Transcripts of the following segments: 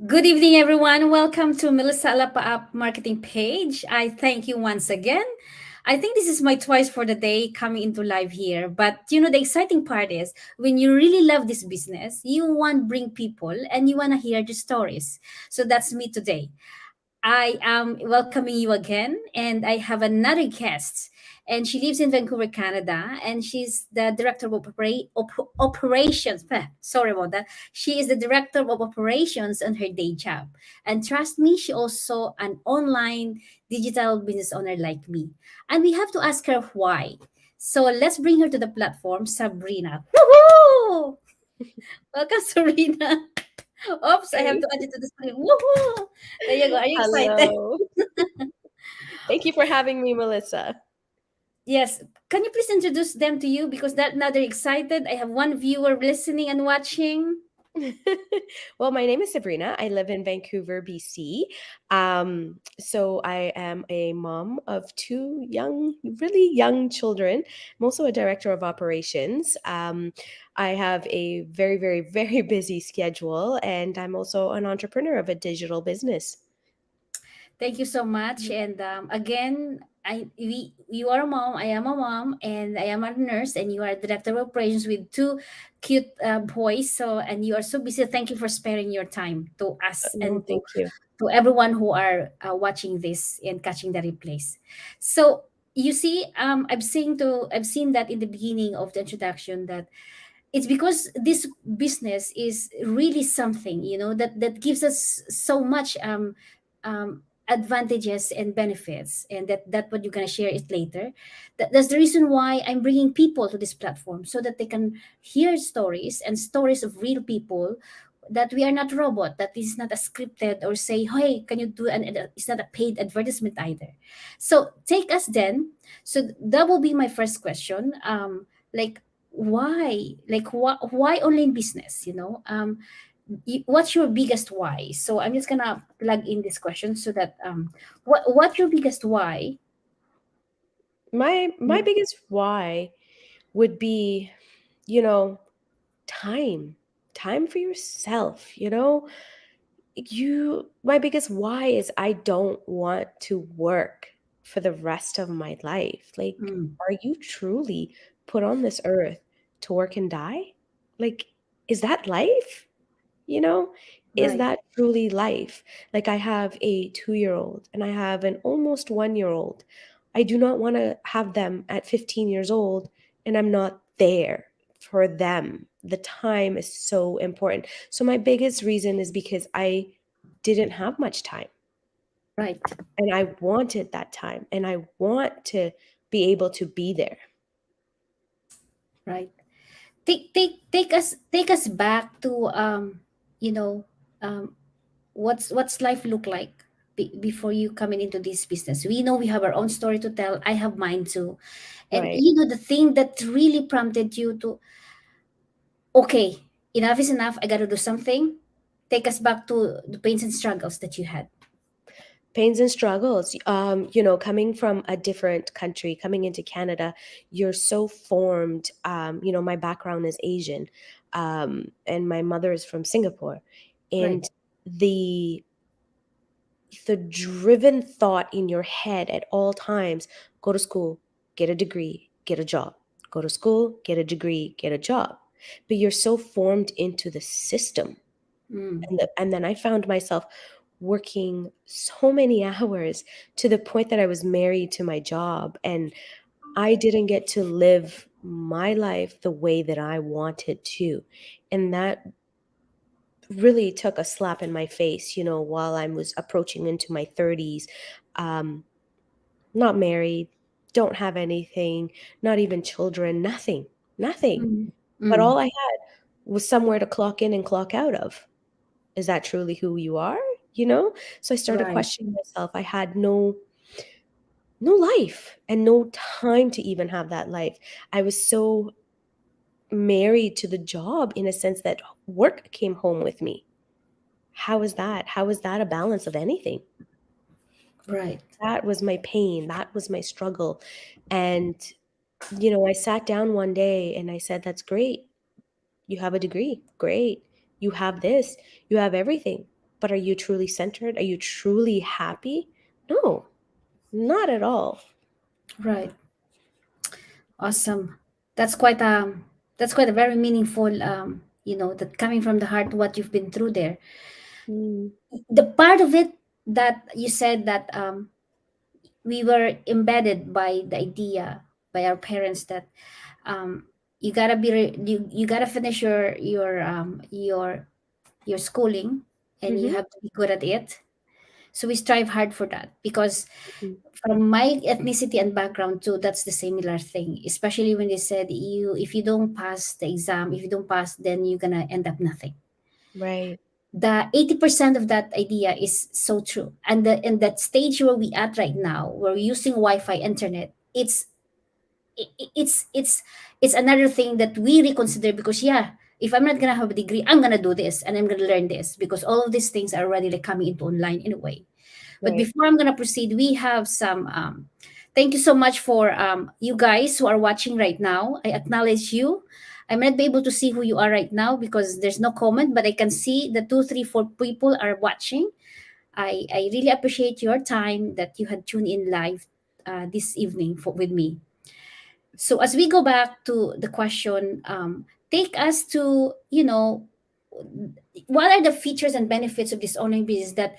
Good evening, everyone. Welcome to Melissa Alapa App Marketing Page. I thank you once again. I think this is my twice for the day coming into live here. But the exciting part is when you really love this business, you want to bring people and you want to hear the stories. So that's me today. I am welcoming you again, and I have another guest. And she lives in Vancouver, Canada, and she's the director of operations. Sorry about that. She is the director of operations on her day job. And trust me, she also an online digital business owner like me. And we have to ask her why. So let's bring her to the platform, Sabrina. Woohoo! Welcome, Sabrina. Oops, I have Hey, to add it to the screen. Woohoo! There you go. Are you excited? hello. Thank you for having me, Melissa. Yes. Can you please introduce them to you? Because that now they're excited. I have one viewer listening and watching. Well, my name is Sabrina. I live in Vancouver, BC. So I am a mom of two young, really young children. I'm also a director of operations. I have a very, very, very busy schedule, and I'm also an entrepreneur of a digital business. Thank you so much. And again, you are a mom. I am a mom, and I am a nurse. And you are director of operations with two cute boys. So and you are so busy. Thank you for sparing your time to us No, and to thank you. everyone who are watching this and catching the replays. So you see, I've seen that in the beginning of the introduction that it's because this business is really something that gives us so much advantages and benefits, and that what you're going to share it later. That's the reason why I'm bringing people to this platform so that they can hear stories and stories of real people, that we are not robot, that this is not a scripted or say, hey, can you do, and it's not a paid advertisement either. So take us then. So that will be my first question. Like, why online business, what's your biggest why? So I'm just gonna plug in this question so that what's your biggest why? My biggest why would be, you know, time. Time for yourself, you my biggest why is I don't want to work for the rest of my life. Like, Mm, are you truly put on this earth to work and die? Like, is that life? You know, is right. that truly life? Like, I have a 2 year old and I have an almost 1 year old. I do not want to have them at 15 years old and I'm not there for them. The time is so important. So, my biggest reason is because I didn't have much time Right. and I wanted that time and I want to be able to be there. Right. Take us back to you know what's life look like before you coming into this business. We know we have our own story to tell. I have mine too. And Right. the thing that really prompted you to, okay, enough is enough, I gotta do something. Take us back to the pains and struggles that you had. Pains and struggles, coming from a different country, coming into Canada, you're so formed. My background is Asian, and my mother is from Singapore, Right. and the the driven thought in your head at all times: go to school, get a degree, get a job, go to school, get a degree, get a job. But you're so formed into the system, Mm, and then I found myself working so many hours to the point that I was married to my job and I didn't get to live my life the way that I wanted to. And that really took a slap in my face, while I was approaching into my 30s. Um, not married, don't have anything, not even children, nothing, nothing. mm, But mm. all I had was somewhere to clock in and clock out of. Is that truly who you are? So I started Right. questioning myself. I had no life and no time to even have that life. I was so married to the job in a sense that work came home with me. How is that? How is that a balance of anything? Right. That was my pain. That was my struggle. And I sat down one day and I said, that's great. You have a degree. Great. You have this. You have everything. But are you truly centered? Are you truly happy? No, not at all. Right. Awesome. That's quite that's quite a very meaningful that coming from the heart what you've been through there. Mm. The part of it that you said that we were embedded by the idea by our parents that um you gotta finish your schooling and you Mhm. have to be good at it. So we strive hard for that because Mhm. from my ethnicity and background too, that's the similar thing. Especially when they said you if you don't pass the exam, if you don't pass, then you're gonna end up nothing. Right. The 80% of that idea is so true. And the in that stage where we at right now, we're using Wi-Fi internet, it, it- it's it's it's another thing that we reconsider because yeah, if I'm not gonna have a degree, I'm gonna do this and I'm gonna learn this because all of these things are already like coming into online anyway. But Right. before I'm gonna proceed, we have some thank you so much for you guys who are watching right now. I acknowledge you. I might be able to see who you are right now because there's no comment, but I can see the two, three, four people are watching. I really appreciate your time that you had tuned in live this evening with me. So as we go back to the question, take us to what are the features and benefits of this online business that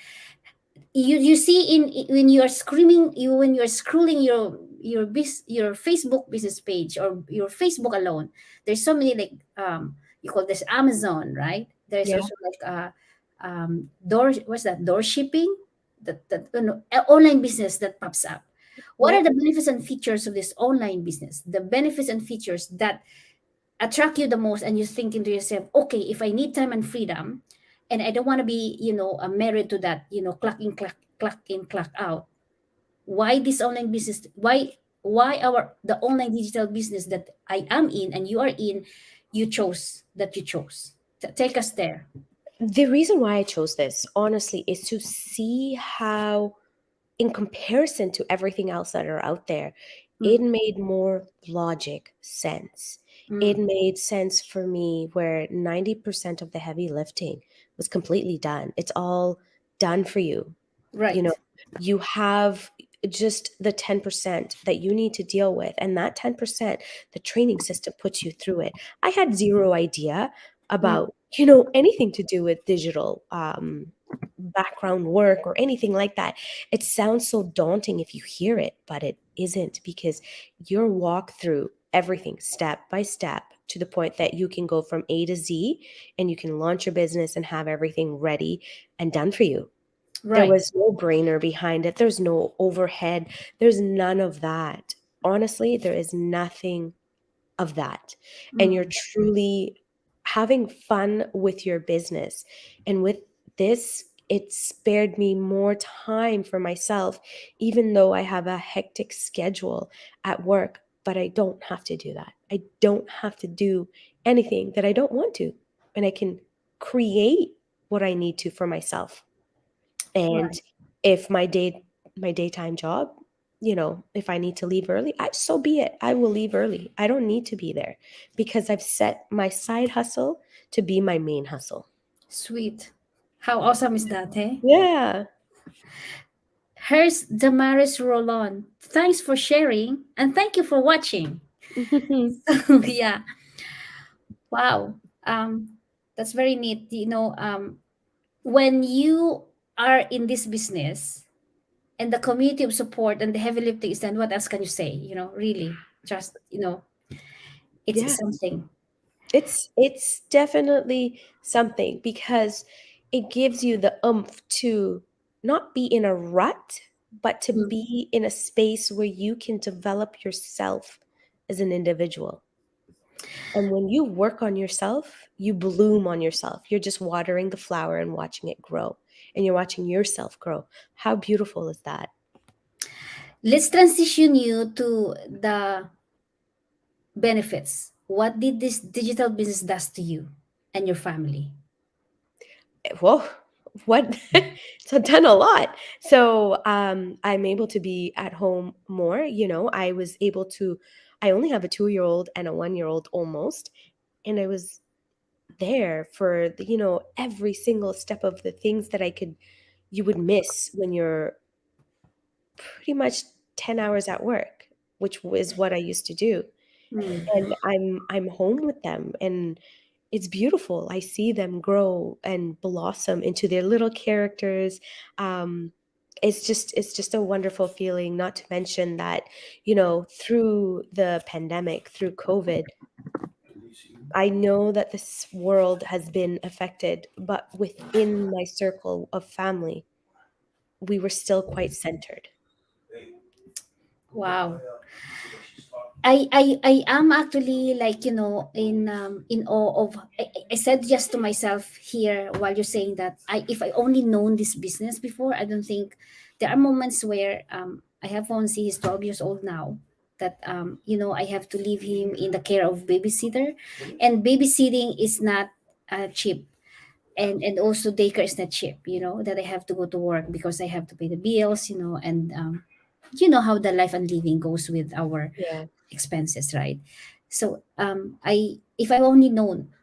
you see in when you are screaming you when you're scrolling your Facebook business page or your Facebook alone. There's so many like you call this Amazon, right? There's Yeah. also like door what's that door shipping that online business that pops up. What are Yep. the benefits and features of this online business? The benefits and features that attract you the most, and you're thinking to yourself, okay, if I need time and freedom and I don't want to be married to that clock in clock in clock out, why this online business, why our the online digital business that I am in and you are in, you chose. Take us there. The reason why I chose this, honestly, is to see how, in comparison to everything else that are out there, it Mm, made more logic sense. It mm, made sense for me where 90% of the heavy lifting was completely done. It's all done for you. You know, right, you have just the 10% that you need to deal with. And that 10%, the training system puts you through it. I had zero idea mm, about, anything to do with digital background work or anything like that. It sounds so daunting if you hear it, but it isn't, because you're walk through everything step by step to the point that you can go from A to Z and you can launch your business and have everything ready and done for you. There right, was no brainer behind it. There's no overhead. There's none of that. Honestly, there is nothing of that. And you're mm, truly having fun with your business. And with this, it spared me more time for myself, even though I have a hectic schedule at work. But I don't have to do that. I don't have to do anything that I don't want to. And I can create what I need to for myself. And right, if my daytime job, if I need to leave early, so be it. I will leave early. I don't need to be there because I've set my side hustle to be my main hustle. sweet. How awesome is that, hey? Yeah. Here's Damaris Rolon. Thanks for sharing and thank you for watching. Yeah. Wow. That's very neat. When you are in this business and the community of support and the heavy lifting is done, what else can you say? Really, just, it's Yes. something. It's definitely something because it gives you the oomph to not be in a rut, but to Mm. be in a space where you can develop yourself as an individual. And when you work on yourself, you bloom on yourself. You're just watering the flower and watching it grow. And you're watching yourself grow. How beautiful is that? Let's transition you to the benefits. What did this digital business does to you and your family? Whoa, what? So done a lot. So I'm able to be at home more. I was able to, I only have a 2-year-old and a 1-year-old almost. And I was there for every single step of the things that I could you would miss when you're pretty much 10 hours at work, which is what I used to do. Mm. And I'm home with them, and it's beautiful. I see them grow and blossom into their little characters. Um, it's just a wonderful feeling, not to mention that, through the pandemic, through COVID, I know that this world has been affected, but within my circle of family, we were still quite centered. Wow. I am actually, like, in awe of, I said just to myself here while you're saying that, if I only known this business before, I don't think there are moments where I have one, see, he's 12 years old now, that I have to leave him in the care of babysitter, and babysitting is not cheap, and also daycare is not cheap, that I have to go to work because I have to pay the bills, and you know how the life and living goes with our Yeah. expenses, right? So I if I only known,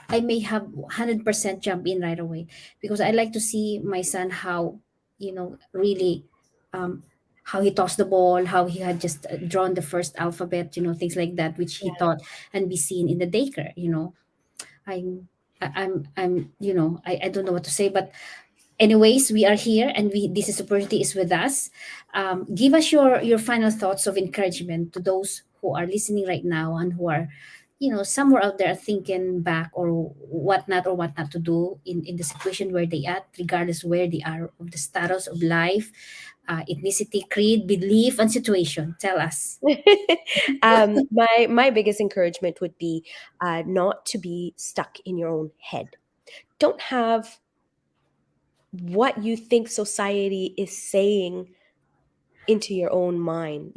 I may have 100% jump in right away, because I like to see my son how, really, um how he tossed the ball, how he had just drawn the first alphabet, things like that, which he Yeah. taught and be seen in the daycare. I'm I'm I don't know what to say, but anyways, we are here, and we this is opportunity is with us. Give us your final thoughts of encouragement to those who are listening right now, and who are, somewhere out there thinking back, or what not to do in the situation where they at, regardless where they are of the status of life, ethnicity, creed, belief, and situation. Tell us. My biggest encouragement would be not to be stuck in your own head. Don't have what you think society is saying into your own mind,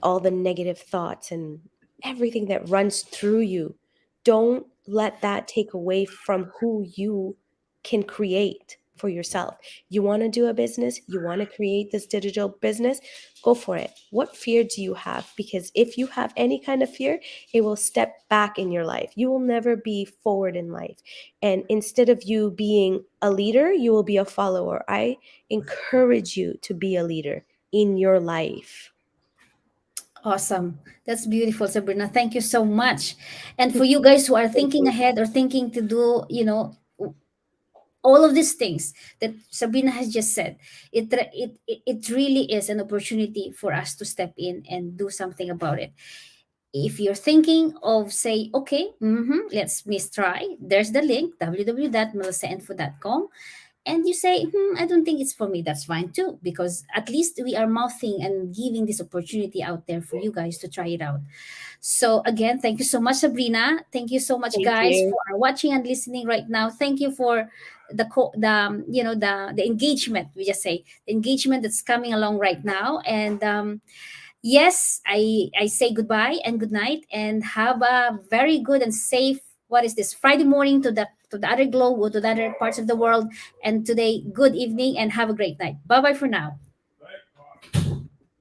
all the negative thoughts and everything that runs through you. Don't let that take away from who you can create for yourself. You want to do a business, you want to create this digital business, go for it. What fear do you have? Because if you have any kind of fear, it will step back in your life. You will never be forward in life. And instead of you being a leader, you will be a follower. I encourage you to be a leader in your life. Awesome. That's beautiful, Sabrina. Thank you so much. And for you guys who are Thank thinking you. ahead or thinking to do, all of these things that Sabrina has just said, it really is an opportunity for us to step in and do something about it. If you're thinking of, say, okay, let's miss try, there's the link, www.melissainfo.com, and you say, I don't think it's for me, that's fine too, because at least we are mouthing and giving this opportunity out there for you guys to try it out. So again, thank you so much, Sabrina. Thank you so much, Thank guys, you. for watching and listening right now. Thank you for the engagement. We just say the engagement that's coming along right now. And yes, I say goodbye and good night, and have a very good and safe, what is this, Friday morning to the other globe, or to the other parts of the world. And today, good evening, and have a great night. Bye bye for now.